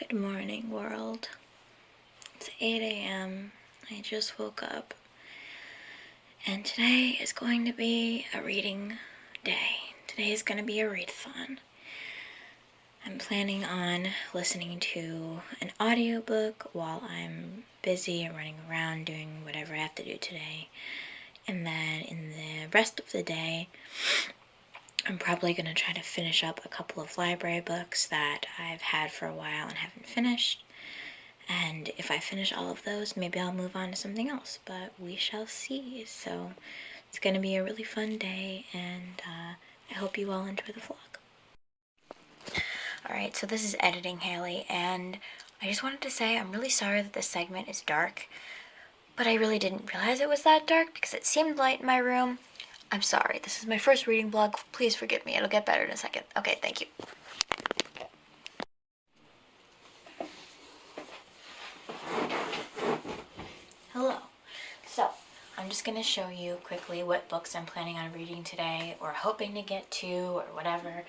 Good morning, world. It's 8 a.m. I just woke up, and today is going to be a reading day. Today is going to be a readathon. I'm planning on listening to an audiobook while I'm busy and running around doing whatever I have to do today. And then in the rest of the day, I'm probably going to try to finish up a couple of library books that I've had for a while and haven't finished. And if I finish all of those, maybe I'll move on to something else, but we shall see. So it's going to be a really fun day, and I hope you all enjoy the vlog. Alright, so this is Editing Haley, and I just wanted to say I'm really sorry that this segment is dark, but I really didn't realize it was that dark because it seemed light in my room. I'm sorry. This is my first reading vlog. Please forgive me. It'll get better in a second. Okay, thank you. Hello. So, I'm just going to show you quickly what books I'm planning on reading today, or hoping to get to, or whatever.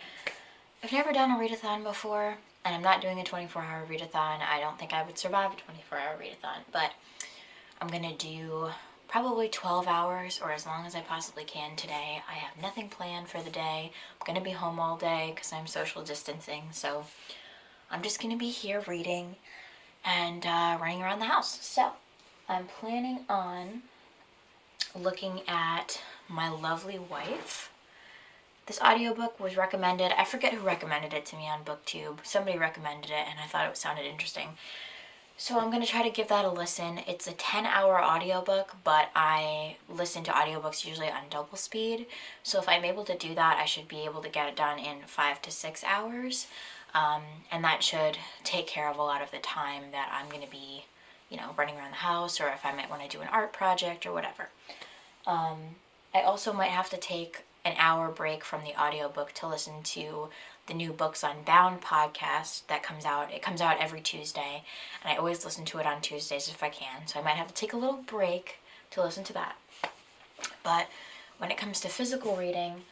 I've never done a readathon before, and I'm not doing a 24-hour readathon. I don't think I would survive a 24-hour readathon, but I'm going to do probably 12 hours, or as long as I possibly can today. I have nothing planned for the day. I'm going to be home all day because I'm social distancing, so I'm just going to be here reading and running around the house. So, I'm planning on looking at My Lovely Wife. This audiobook was recommended. I forget who recommended it to me on BookTube. Somebody recommended it, and I thought it sounded interesting. So I'm going to try to give that a listen. It's a 10-hour audiobook, but I listen to audiobooks usually on double speed. So if I'm able to do that, I should be able to get it done in 5 to 6 hours. And that should take care of a lot of the time that I'm going to be, running around the house, or if I might want to do an art project or whatever. I also might have to take an hour break from the audiobook to listen to the new Books Unbound podcast that comes out. It comes out every Tuesday, and I always listen to it on Tuesdays if I can, so I might have to take a little break to listen to that. But when it comes to physical reading,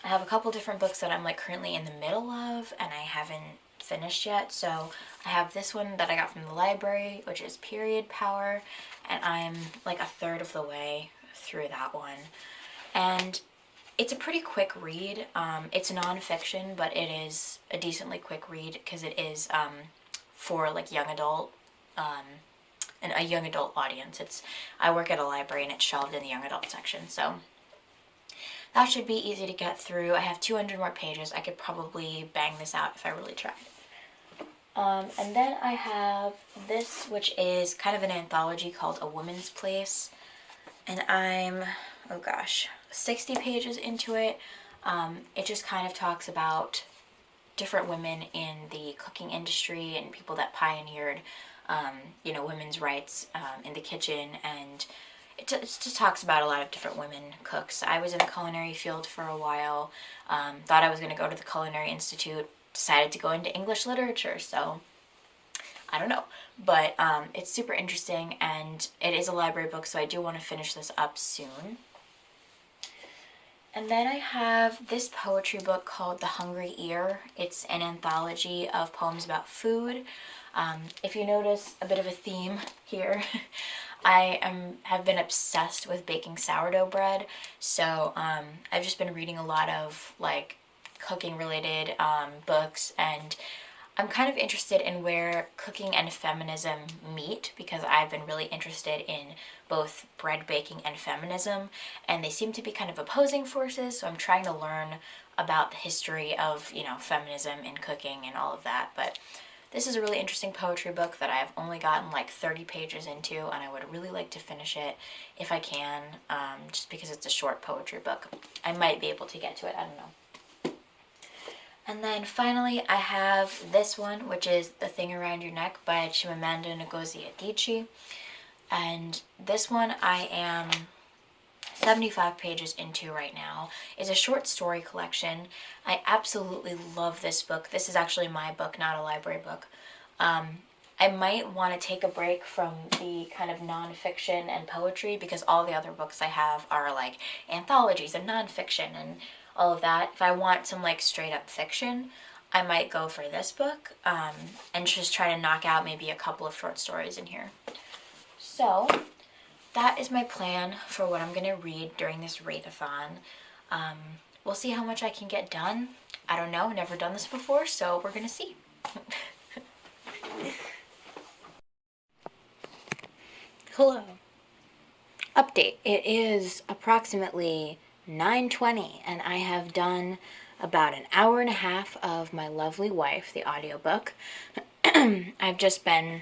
I have a couple different books that I'm currently in the middle of, and I haven't finished yet. So I have this one that I got from the library, which is Period Power, and I'm a third of the way through that one. And it's a pretty quick read. It's nonfiction, but it is a decently quick read because it is for young adult, and a young adult audience. I work at a library and it's shelved in the young adult section, so that should be easy to get through. I have 200 more pages. I could probably bang this out if I really tried. And then I have this, which is kind of an anthology called A Woman's Place, and I'm, 60 pages into it. It just kind of talks about different women in the cooking industry and people that pioneered, women's rights in the kitchen, and it just talks about a lot of different women cooks. I was in the culinary field for a while, thought I was going to go to the Culinary Institute, decided to go into English literature, so I don't know. But it's super interesting, and it is a library book, so I do want to finish this up soon. And then I have this poetry book called The Hungry Ear. It's an anthology of poems about food. If you notice a bit of a theme here, I have been obsessed with baking sourdough bread. So I've just been reading a lot of cooking related books, and I'm kind of interested in where cooking and feminism meet, because I've been really interested in both bread baking and feminism, and they seem to be kind of opposing forces, so I'm trying to learn about the history of, feminism in cooking and all of that. But this is a really interesting poetry book that I've only gotten 30 pages into, and I would really like to finish it if I can, just because it's a short poetry book. I might be able to get to it, I don't know. And then finally, I have this one, which is The Thing Around Your Neck by Chimamanda Ngozi Adichie. And this one I am 75 pages into right now. It's a short story collection. I absolutely love this book. This is actually my book, not a library book. I might want to take a break from the kind of nonfiction and poetry, because all the other books I have are anthologies and nonfiction and all of that. If I want some straight up fiction, I might go for this book and just try to knock out maybe a couple of short stories in here. So that is my plan for what I'm going to read during this readathon. We'll see how much I can get done. I don't know, never done this before, so we're going to see. Hello. Update. It is approximately 9:20 and I have done about an hour and a half of My Lovely Wife, the audiobook. I've just been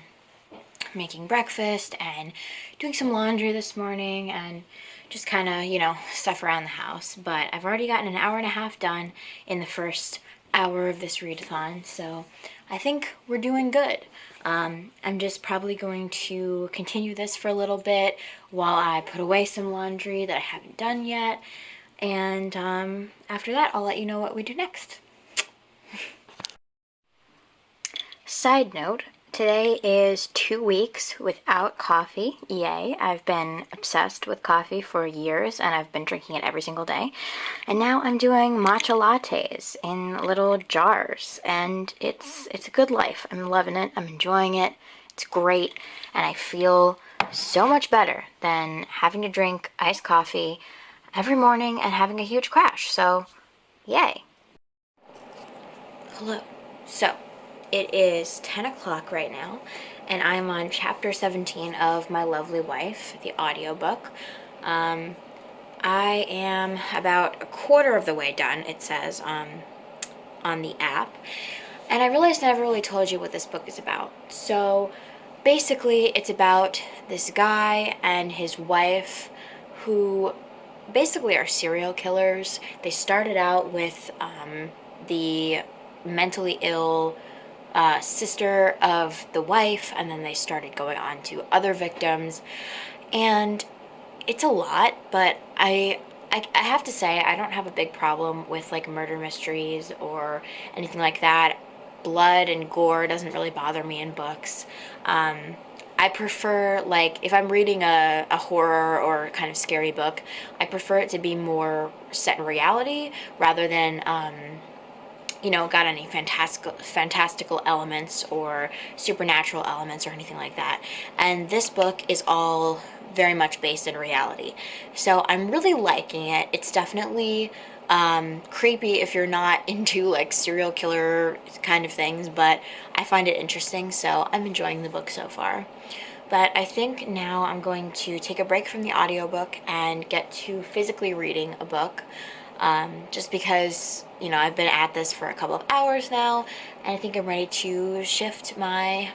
making breakfast and doing some laundry this morning and just kind of, stuff around the house. But I've already gotten an hour and a half done in the first hour of this readathon, so I think we're doing good. I'm just probably going to continue this for a little bit while I put away some laundry that I haven't done yet. And after that, I'll let you know what we do next. Side note, today is 2 weeks without coffee. Yay. I've been obsessed with coffee for years and I've been drinking it every single day. And now I'm doing matcha lattes in little jars and it's a good life. I'm loving it. I'm enjoying it. It's great and I feel so much better than having to drink iced coffee every morning and having a huge crash. So, yay. Hello. So, it is 10 o'clock right now, and I'm on chapter 17 of My Lovely Wife, the audiobook. I am about a quarter of the way done, it says, on the app. And I realized I never really told you what this book is about. So, basically, it's about this guy and his wife who basically are serial killers. They started out with the mentally ill sister of the wife, and then they started going on to other victims, and it's a lot, but I have to say I don't have a big problem with like murder mysteries or anything like that. Blood and gore doesn't really bother me in books. I prefer, like, if I'm reading a horror or kind of scary book, I prefer it to be more set in reality rather than got any fantastical elements or supernatural elements or anything like that. And this book is all very much based in reality. So I'm really liking it. It's definitely creepy if you're not into like serial killer kind of things, but I find it interesting, so I'm enjoying the book so far. But I think now I'm going to take a break from the audiobook and get to physically reading a book. Just because, I've been at this for a couple of hours now, and I think I'm ready to shift my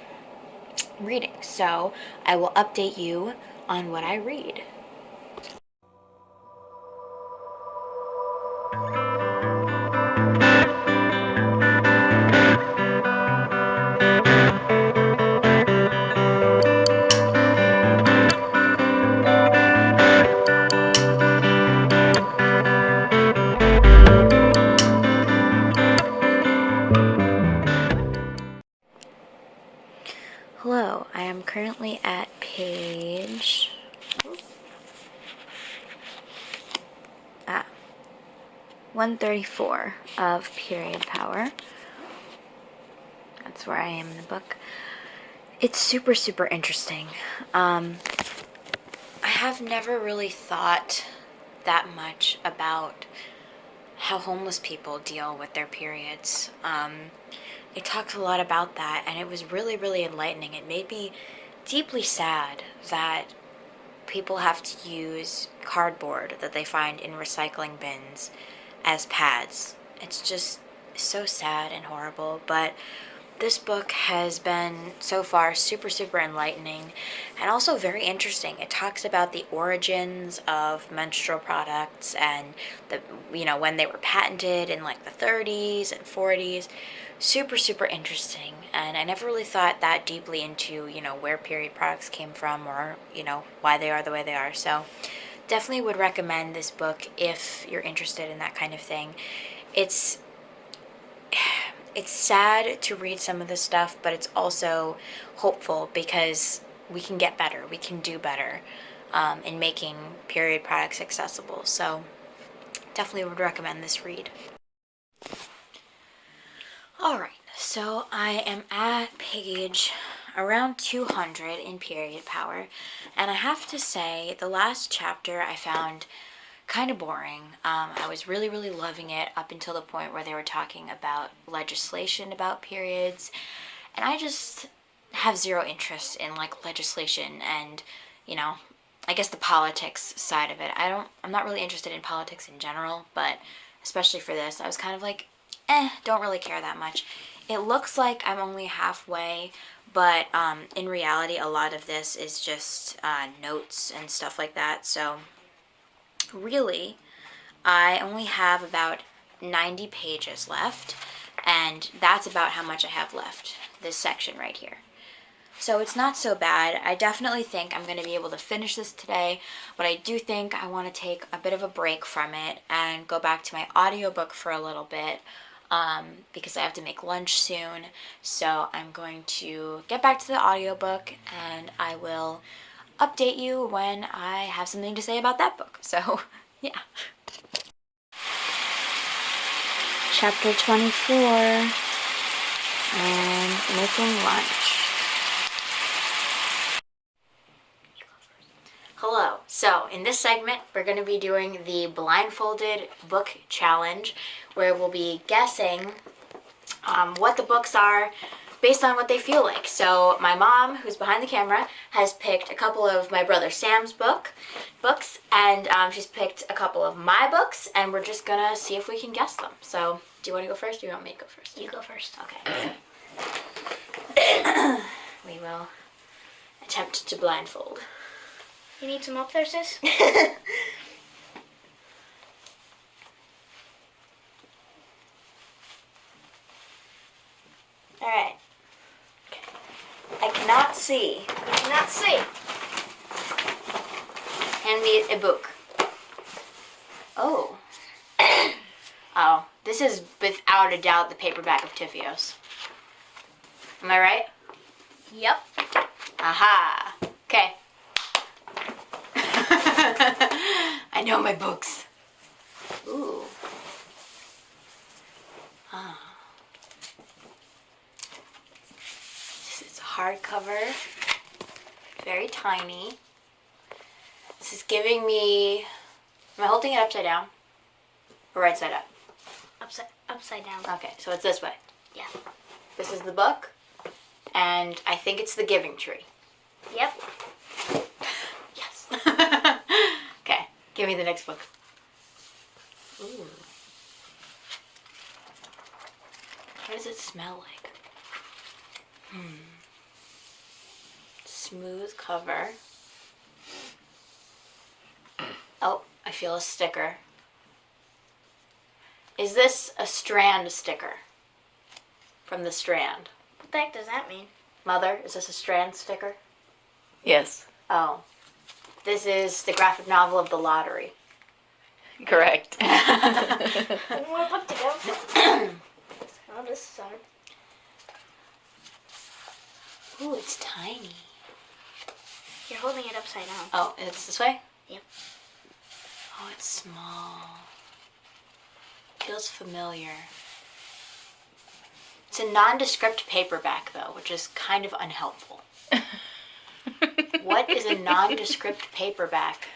reading. So I will update you on what I read. Hello, I am currently at page 134 of Period Power. That's where I am in the book. It's super, super interesting. I have never really thought that much about how homeless people deal with their periods. It talks a lot about that, and it was really, really enlightening. It made me deeply sad that people have to use cardboard that they find in recycling bins as pads. It's just so sad and horrible, but this book has been so far super, super enlightening and also very interesting. It talks about the origins of menstrual products and when they were patented in like the 30s and 40s. Super, super interesting. And I never really thought that deeply into, where period products came from or, why they are the way they are. So definitely would recommend this book if you're interested in that kind of thing. It's sad to read some of this stuff, but it's also hopeful because we can get better. We can do better in making period products accessible. So definitely would recommend this read. Alright, so I am at page around 200 in Period Power, and I have to say the last chapter I found kind of boring. I was really loving it up until the point where they were talking about legislation about periods, and I just have zero interest in like legislation and, you know, I guess the politics side of it. I'm not really interested in politics in general, but especially for this, I was kind of like, don't really care that much. It looks like I'm only halfway, but in reality, a lot of this is just notes and stuff like that. So really, I only have about 90 pages left, and that's about how much I have left, this section right here. So it's not so bad. I definitely think I'm going to be able to finish this today, but I do think I want to take a bit of a break from it and go back to my audiobook for a little bit because I have to make lunch soon. So I'm going to get back to the audiobook and I will update you when I have something to say about that book. So, yeah. Chapter 24, and making lunch. Hello. So in this segment, we're going to be doing the blindfolded book challenge, where we'll be guessing what the books are based on what they feel like. So my mom, who's behind the camera, has picked a couple of my brother Sam's books, and she's picked a couple of my books, and we're just going to see if we can guess them. So do you want to go first, or do you want me to go first? You go first. Okay. We will attempt to blindfold. You need some up there, sis? Alright. I cannot see. You cannot see. Hand me a book. Oh. Oh, this is without a doubt the paperback of Tiffios. Am I right? Yep. Aha. Okay. I know my books. Ooh. Ah. This is hardcover. Very tiny. This is giving me... Am I holding it upside down? Or right side up? Upside down. Okay, so it's this way. Yeah. This is the book. And I think it's The Giving Tree. Yep. Yes. Okay, give me the next book. Ooh. What does it smell like? Smooth cover. Oh, I feel a sticker. Is this a Strand sticker? From the Strand. What the heck does that mean? Mother, is this a Strand sticker? Yes, Oh. This is the graphic novel of The Lottery. correct. One more book to go. Oh, this is hard. Ooh, it's tiny. You're holding it upside down. Oh, it's this way? Yep. Oh, it's small. Feels familiar. It's a nondescript paperback, though, which is kind of unhelpful. What is a nondescript paperback?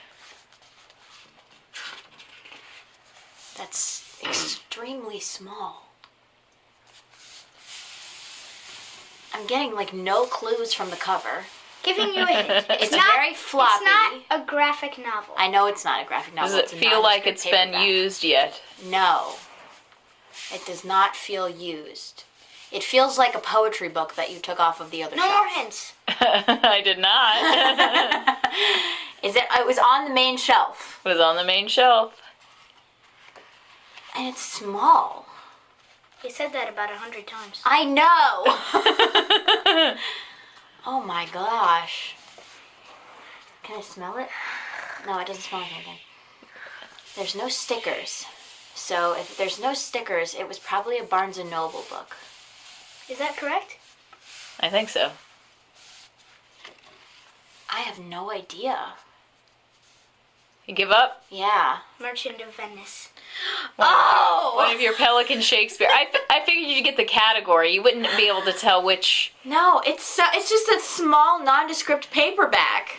That's extremely small. I'm getting like no clues from the cover. Giving you a hint. It's very floppy. It's not a graphic novel. I know it's not a graphic novel. Does it It's a feel like nondescript it's been paperback. used yet? No. It does not feel used. It feels like a poetry book that you took off of the other No shelf. more hints. I did not. It was on the main shelf. It was on the main shelf. And it's small. You said that about 100 times. I know. Oh my gosh. Can I smell it? No, it doesn't smell like anything. There's no stickers. So if there's no stickers, it was probably a Barnes & Noble book. Is that correct? I think so. I have no idea. You give up? Yeah. Merchant of Venice. One of your Pelican Shakespeare. I figured you'd get the category. You wouldn't be able to tell which. No, it's just a small nondescript paperback.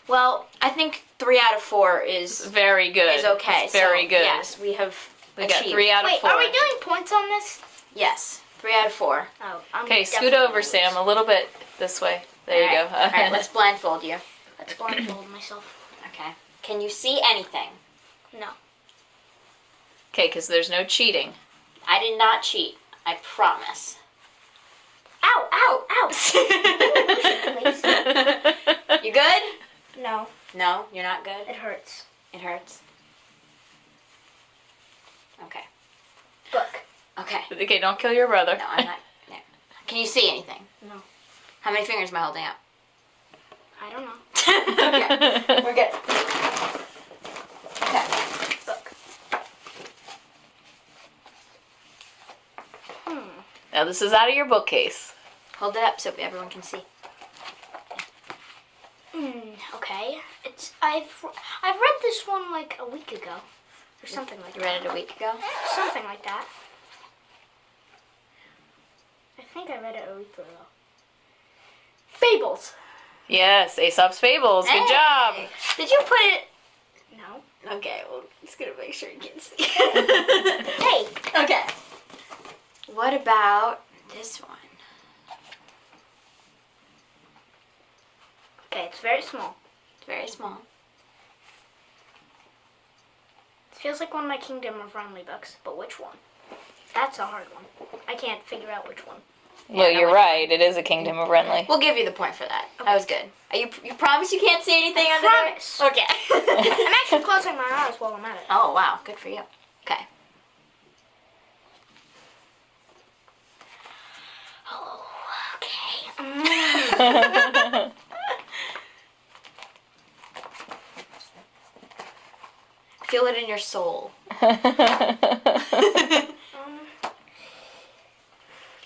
Well, I think 3 out of 4 is Very good. is okay. It's very so, good. Yes, we have We achieved. got 3 out of 4. Wait, are we doing points on this? Yes, 3 out of 4. Oh, I'm Okay, scoot definitely over, gonna lose. Sam, a little bit this way. There you go. All right, let's blindfold you. Let's blindfold myself. Okay. Can you see anything? No. Okay, because there's no cheating. I did not cheat. I promise. Ow! Ow! Ow! Please. You good? No, No, you're not good. it hurts. It hurts. Okay. Book. Okay. Okay, don't kill your brother. No, I'm not. No. Can you see anything? No. How many fingers am I holding up? I don't know. Okay. We're good. Okay. Book. Now this is out of your bookcase. Hold it up so everyone can see. Okay. I've read this one like a week ago, or something like You that. read it a week ago? Something like that. I think I read it a week ago. Fables. Yes, Aesop's Fables. Good Hey! job. Did you put it? No. Okay, well, just gonna make sure you can see. Hey. Okay. What about this one? Okay, it's very small. It's very small. It feels like one of my Kingdom of Renly books, but which one? That's a hard one. I can't figure out which one. Well, no, you're it's right. It is a Kingdom of Renly. We'll give you the point for that. That was good. You promise you can't see anything under Promise. there? Okay. I'm actually closing my eyes while I'm at it. Oh, wow. Good for you. Okay. Oh, okay. Feel it in your soul.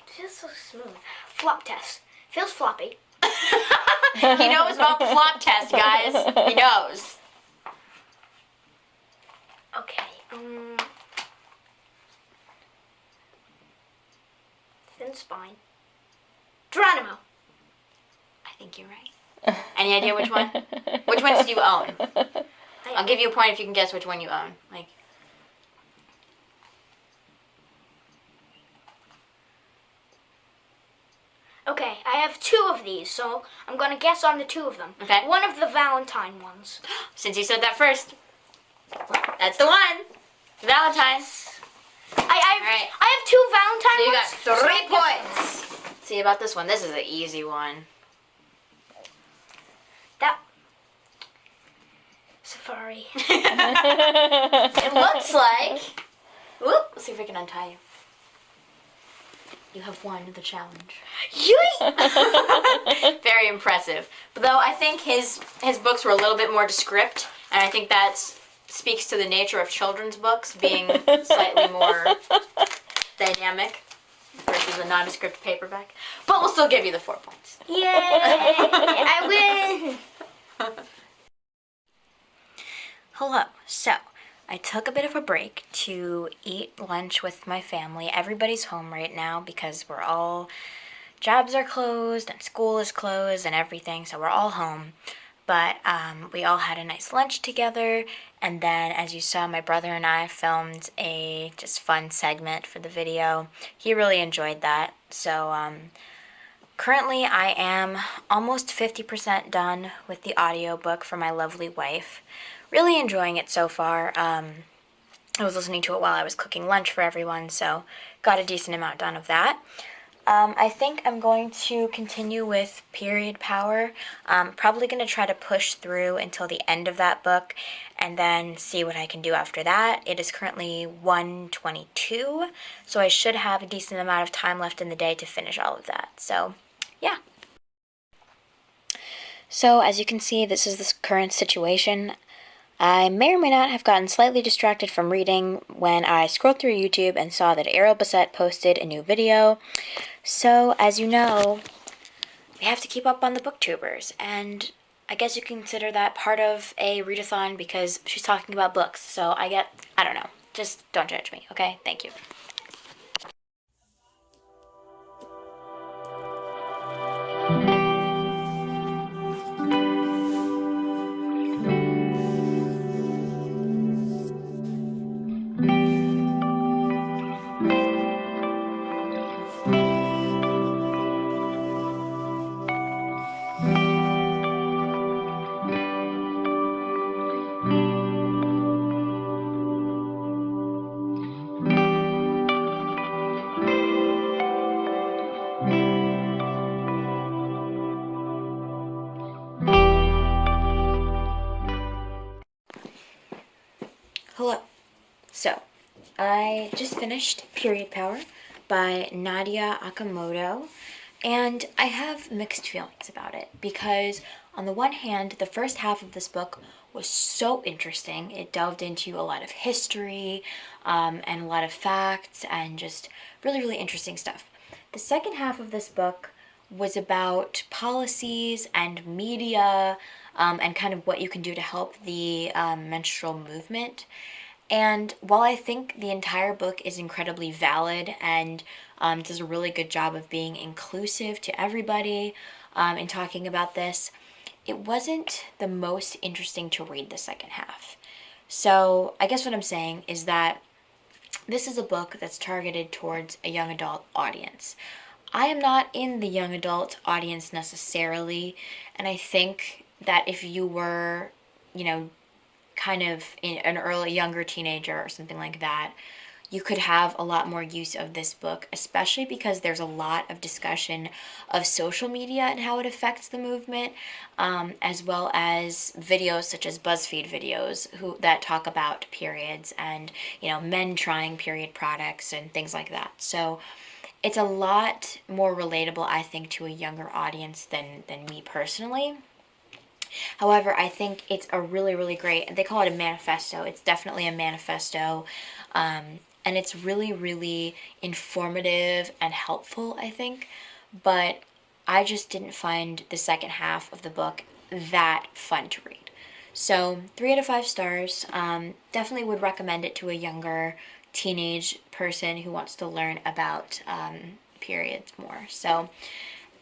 Feels so smooth. Flop test. Feels floppy. He knows about the flop test, guys. He knows. Okay. Thin spine. Geronimo. I think you're right. Any idea which one? Which ones do you own? I'll give you a point if you can guess which one you own. Like, Okay, I have 2 of these, so I'm gonna guess on the 2 of them. Okay. One of the Valentine ones. since you said that first, that's the one. Valentine's. Alright. I have 2 Valentine So you ones. got so 3 I guess- points. See about this one. This is an easy one. That Safari. It looks like. Whoop. Let's see if we can untie you. You have won the challenge. Yeet! Very impressive. But though I think his books were a little bit more descript, and I think that speaks to the nature of children's books being slightly more dynamic versus a nondescript paperback. But we'll still give you the 4 points. Yay! I win! Hello. So, I took a bit of a break to eat lunch with my family. Everybody's home right now because jobs are closed and school is closed and everything, so we're all home. But we all had a nice lunch together, and then, as you saw, my brother and I filmed a just fun segment for the video. He really enjoyed that. So, currently I am almost 50% done with the audiobook for my lovely wife. Really enjoying it so far. I was listening to it while I was cooking lunch for everyone, so got a decent amount done of that. I think I'm going to continue with Period Power. Probably going to try to push through until the end of that book and then see what I can do after that. It is currently 1:22, so I should have a decent amount of time left in the day to finish all of that. So, yeah. So, as you can see, this is the current situation. I may or may not have gotten slightly distracted from reading when I scrolled through YouTube and saw that Ariel Bassett posted a new video. So, as you know, we have to keep up on the booktubers, and I guess you can consider that part of a readathon because she's talking about books. So I don't know. Just don't judge me, okay? Thank you. Hello. So, I just finished Period Power by Nadia Akamoto, and I have mixed feelings about it because, on the one hand, the first half of this book was so interesting. It delved into a lot of history and a lot of facts and just really, really interesting stuff. The second half of this book was about policies and media and kind of what you can do to help the menstrual movement. And while I think the entire book is incredibly valid and does a really good job of being inclusive to everybody in talking about this, it wasn't the most interesting to read the second half. So I guess what I'm saying is that this is a book that's targeted towards a young adult audience. I am not in the young adult audience necessarily, and I think that if you were, you know, kind of in an early younger teenager or something like that, you could have a lot more use of this book, especially because there's a lot of discussion of social media and how it affects the movement, as well as videos such as BuzzFeed videos that talk about periods and men trying period products and things like that. So it's a lot more relatable, I think, to a younger audience than me personally. However, I think it's a really, really great, they call it a manifesto. It's definitely a manifesto. And it's really, really informative and helpful, I think. But I just didn't find the second half of the book that fun to read. So 3 out of 5 stars. Definitely would recommend it to a younger teenage person who wants to learn about periods more. So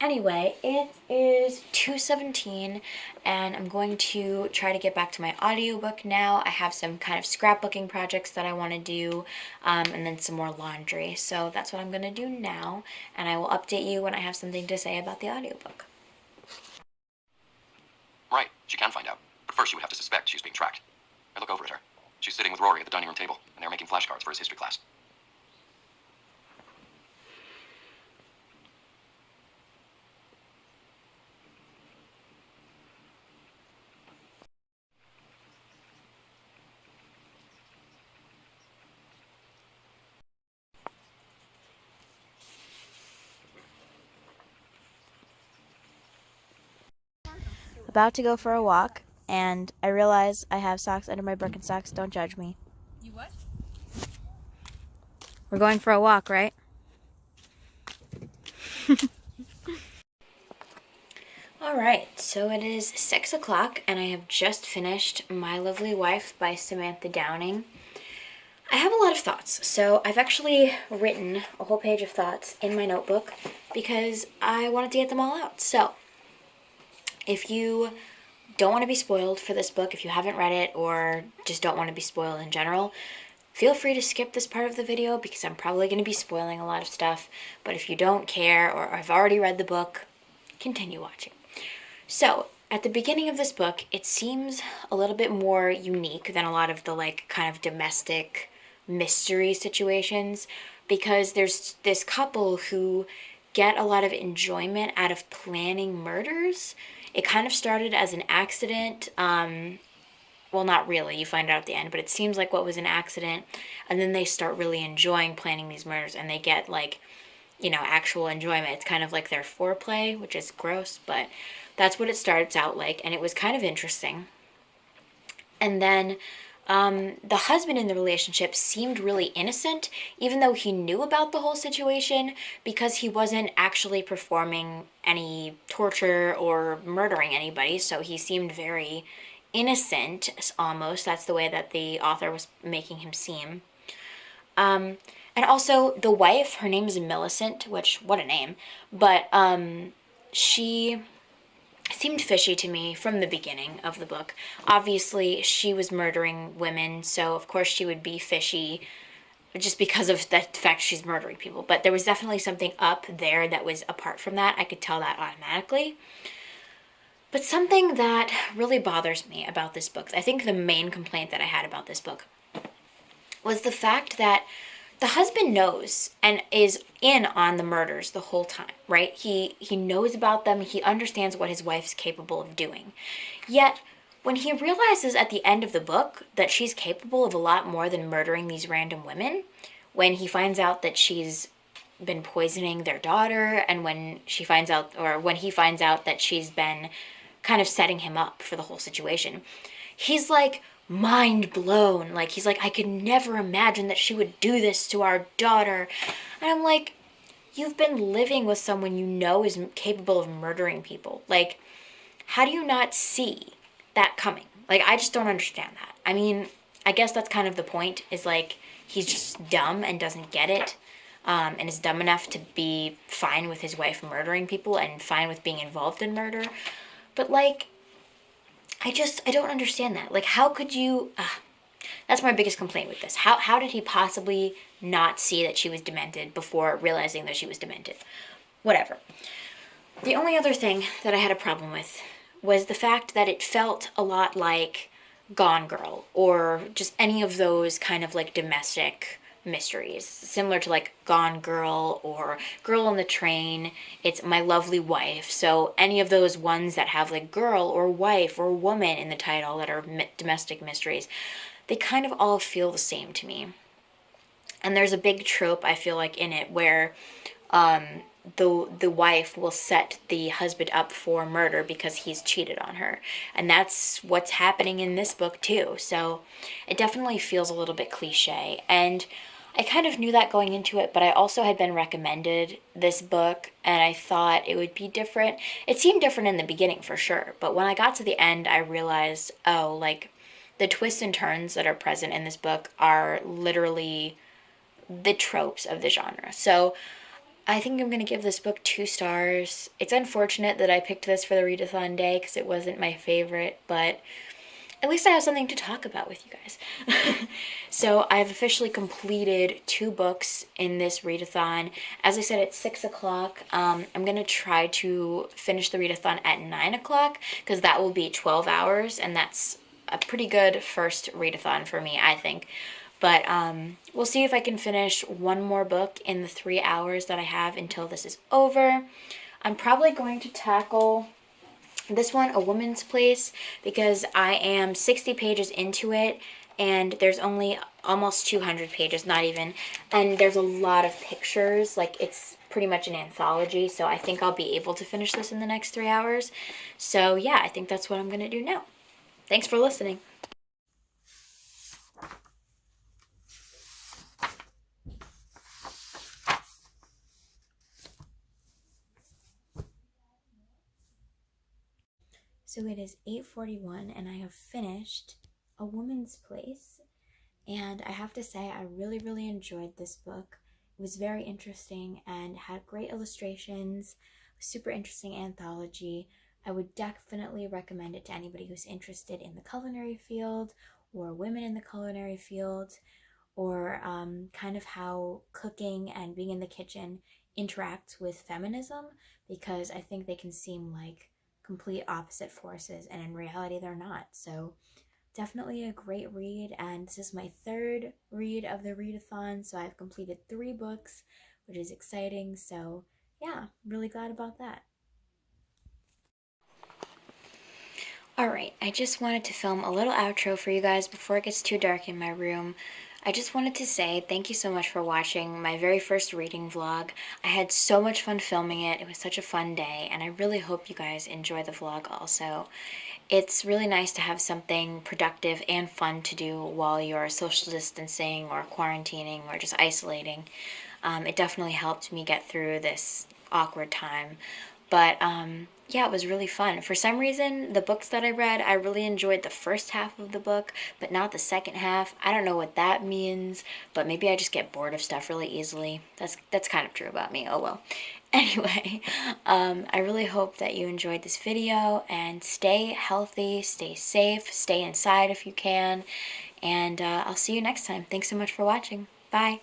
anyway, it is 2:17 and I'm going to try to get back to my audiobook now. I have some kind of scrapbooking projects that I want to do and then some more laundry. So that's what I'm going to do now, and I will update you when I have something to say about the audiobook. Right, she can find out. But first she would have to suspect she's being tracked. I look over at her. She's sitting with Rory at the dining room table, and they're making flashcards for his history class. About to go for a walk, and I realize I have socks under my Birkenstocks. Don't judge me. You what? We're going for a walk, right? Alright, so it is 6 o'clock, and I have just finished My Lovely Wife by Samantha Downing. I have a lot of thoughts, so I've actually written a whole page of thoughts in my notebook because I wanted to get them all out. So, if you don't want to be spoiled for this book, if you haven't read it or just don't want to be spoiled in general, feel free to skip this part of the video because I'm probably going to be spoiling a lot of stuff. But if you don't care or have already read the book, continue watching. So, at the beginning of this book, it seems a little bit more unique than a lot of the kind of domestic mystery situations because there's this couple who get a lot of enjoyment out of planning murders. It kind of started as an accident. Well, not really. You find out at the end, but it seems like what was an accident. And then they start really enjoying planning these murders, and they get actual enjoyment. It's kind of like their foreplay, which is gross, but that's what it starts out like, and it was kind of interesting. And then the husband in the relationship seemed really innocent, even though he knew about the whole situation, because he wasn't actually performing any torture or murdering anybody, so he seemed very innocent, almost. That's the way that the author was making him seem. And also, the wife, her name is Millicent, which, what a name, but she seemed fishy to me from the beginning of the book. Obviously, she was murdering women, so of course she would be fishy just because of the fact she's murdering people. But there was definitely something up there that was apart from that. I could tell that automatically. But something that really bothers me about this book, I think the main complaint that I had about this book, was the fact that the husband knows and is in on the murders the whole time, right? He knows about them. He understands what his wife's capable of doing. Yet, when he realizes at the end of the book that she's capable of a lot more than murdering these random women, when he finds out that she's been poisoning their daughter, and when he finds out that she's been kind of setting him up for the whole situation, he's like, mind blown. Like, he's like, I could never imagine that she would do this to our daughter. And I'm like, you've been living with someone you know is capable of murdering people. Like, how do you not see that coming? Like, I just don't understand that. I mean, I guess that's kind of the point, is like, he's just dumb and doesn't get it, and is dumb enough to be fine with his wife murdering people and fine with being involved in murder. But like, I don't understand that. Like, how could you... that's my biggest complaint with this. How did he possibly not see that she was demented before realizing that she was demented? Whatever. The only other thing that I had a problem with was the fact that it felt a lot like Gone Girl, or just any of those kind of like domestic mysteries, similar to like Gone Girl or Girl on the Train. It's My Lovely Wife. So any of those ones that have like girl or wife or woman in the title that are domestic mysteries, they kind of all feel the same to me. And there's a big trope, I feel like, in it where the wife will set the husband up for murder because he's cheated on her. And that's what's happening in this book too. So it definitely feels a little bit cliche. And I kind of knew that going into it, but I also had been recommended this book, and I thought it would be different. It seemed different in the beginning for sure, but when I got to the end, I realized, oh, like, the twists and turns that are present in this book are literally the tropes of the genre. So I think I'm going to give this book 2 stars. It's unfortunate that I picked this for the readathon day because it wasn't my favorite, but at least I have something to talk about with you guys. So I've officially completed 2 books in this readathon. As I said, it's 6 o'clock. I'm going to try to finish the readathon at 9 o'clock because that will be 12 hours, and that's a pretty good first readathon for me, I think. But we'll see if I can finish one more book in the 3 hours that I have until this is over. I'm probably going to tackle this one, A Woman's Place, because I am 60 pages into it, and there's only almost 200 pages, not even, and there's a lot of pictures. Like, it's pretty much an anthology, so I think I'll be able to finish this in the next 3 hours. So yeah, I think that's what I'm going to do now. Thanks for listening. So it is 8:41 and I have finished A Woman's Place, and I have to say I really enjoyed this book. It was very interesting and had great illustrations, super interesting anthology. I would definitely recommend it to anybody who's interested in the culinary field or women in the culinary field, or kind of how cooking and being in the kitchen interacts with feminism, because I think they can seem like complete opposite forces, and in reality they're not. So definitely a great read, and this is my 3rd read of the readathon, so I've completed 3 books, which is exciting. So yeah, really glad about that. Alright, I just wanted to film a little outro for you guys before it gets too dark in my room. I just wanted to say thank you so much for watching my very first reading vlog. I had so much fun filming it. It was such a fun day, and I really hope you guys enjoy the vlog also. it's really nice to have something productive and fun to do while you're social distancing or quarantining or just isolating. It definitely helped me get through this awkward time. But yeah, it was really fun. For some reason, the books that I read, I really enjoyed the first half of the book, but not the second half. I don't know what that means, but maybe I just get bored of stuff really easily. That's kind of true about me. Oh well. Anyway, I really hope that you enjoyed this video, and stay healthy, stay safe, stay inside if you can, and I'll see you next time. Thanks so much for watching. Bye.